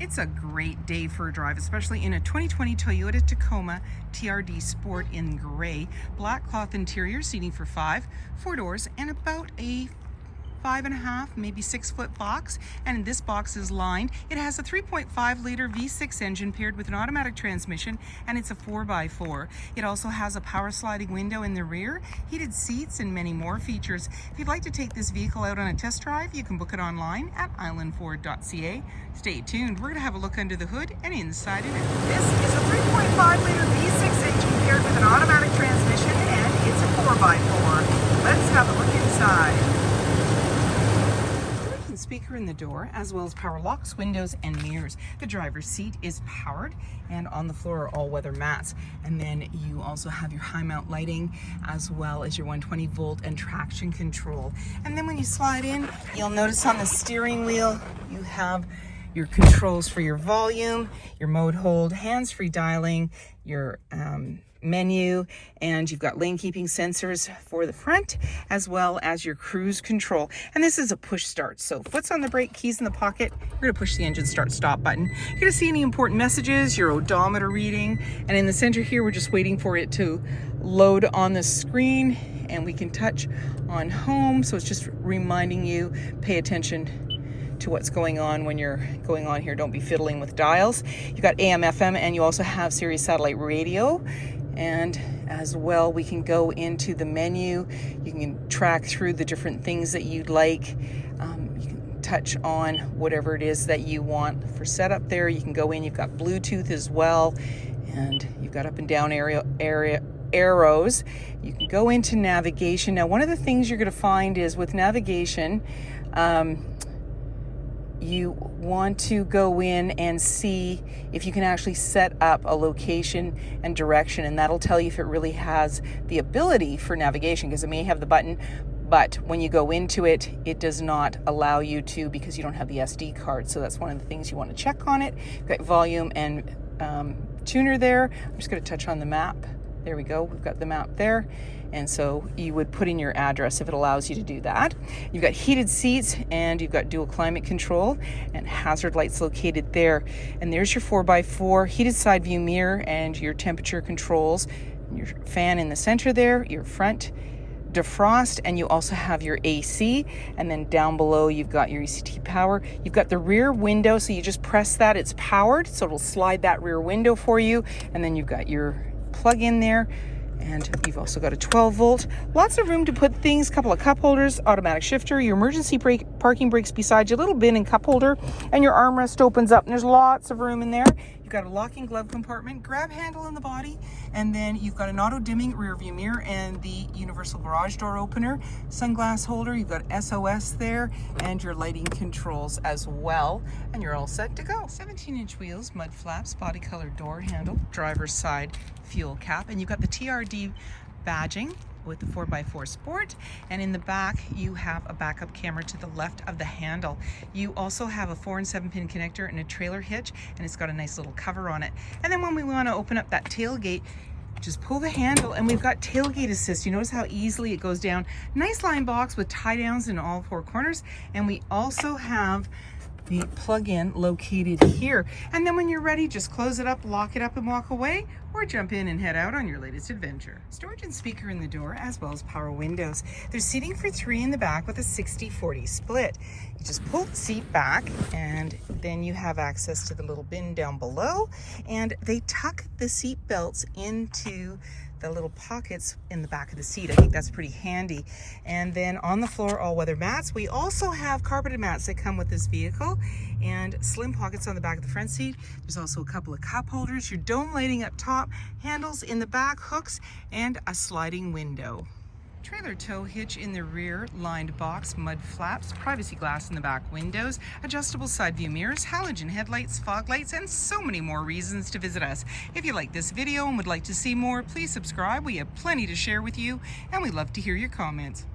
It's a great day for a drive, especially in a 2020 Toyota Tacoma TRD Sport in gray. Black cloth interior, seating for 5, 4 doors, and about a 5.5, maybe 6 foot box. And this box is lined. It has a 3.5 liter V6 engine paired with an automatic transmission, and it's a 4x4. It also has a power sliding window in the rear, heated seats, and many more features. If you'd like to take this vehicle out on a test drive, you can book it online at islandford.ca. Stay tuned. We're going to have a look under the hood and inside it. This is a 3.5 liter V6 engine paired with an automatic transmission, and it's a 4x4. Let's have a look inside. Speaker in the door, as well as power locks, windows, and mirrors. The driver's seat is powered, and on the floor are all-weather mats. And then you also have your high mount lighting, as well as your 120 volt and traction control. And then when you slide in, you'll notice on the steering wheel you have your controls for your volume, your mode hold, hands-free dialing, your menu, and you've got lane keeping sensors for the front, as well as your cruise control. And this is a push start, so foot's on the brake, keys in the pocket. You're going to push the engine start stop button. You're going to see any important messages, your odometer reading, and in the center here we're just waiting for it to load on the screen, and we can touch on home, so it's just reminding you, pay attention to what's going on when you're going on here. Don't be fiddling with dials. You've got AM, FM, and you also have Sirius satellite radio. And as well, we can go into the menu. You can track through the different things that you'd like. You can touch on whatever it is that you want for setup there. You can go in, you've got Bluetooth as well, and you've got up and down arrows. You can go into navigation. Now, one of the things you're going to find is with navigation, you want to go in and see if you can actually set up a location and direction, and that'll tell you if it really has the ability for navigation, because it may have the button, but when you go into it, it does not allow you to, because you don't have the SD card. So that's one of the things you want to check on it. You've got volume and tuner there. I'm just going to touch on the map. There we go. We've got the map there. And so you would put in your address if it allows you to do that. You've got heated seats, and you've got dual climate control and hazard lights located there. And there's your 4x4 heated side view mirror and your temperature controls, your fan in the center there, your front defrost, and you also have your AC. And then down below you've got your ECT power. You've got the rear window, so you just press that, it's powered, so it'll slide that rear window for you. And then you've got your plug in there, and you've also got a 12 volt. Lots of room to put things, couple of cup holders, automatic shifter, your emergency brake, parking brakes beside you, little bin and cup holder, and your armrest opens up, and there's lots of room in there. You've got a locking glove compartment, grab handle in the body, and then you've got an auto dimming rear view mirror and the universal garage door opener, sunglass holder, you've got SOS there, and your lighting controls as well, and you're all set to go. 17-inch wheels, mud flaps, body color door handle, driver's side fuel cap, and you've got the TRD badging with the 4x4 Sport, and in the back you have a backup camera to the left of the handle. You also have a 4 and 7 pin connector and a trailer hitch, and it's got a nice little cover on it. And then when we want to open up that tailgate, just pull the handle, and we've got tailgate assist. You notice how easily it goes down. Nice line box with tie downs in all 4 corners, and we also have the plug-in located here. And then when you're ready, just close it up, lock it up, and walk away, or jump in and head out on your latest adventure. Storage and speaker in the door, as well as power windows. There's seating for 3 in the back with a 60-40 split. You just pull the seat back, and then you have access to the little bin down below, and they tuck the seat belts into the little pockets in the back of the seat. I think that's pretty handy. And then on the floor, all-weather mats. We also have carpeted mats that come with this vehicle, and slim pockets on the back of the front seat. There's also a couple of cup holders, your dome lighting up top, handles in the back, hooks, and a sliding window. Trailer tow hitch in the rear, lined box, mud flaps, privacy glass in the back windows, adjustable side view mirrors, halogen headlights, fog lights, and so many more reasons to visit us. If you like this video and would like to see more, please subscribe. We have plenty to share with you, and we'd love to hear your comments.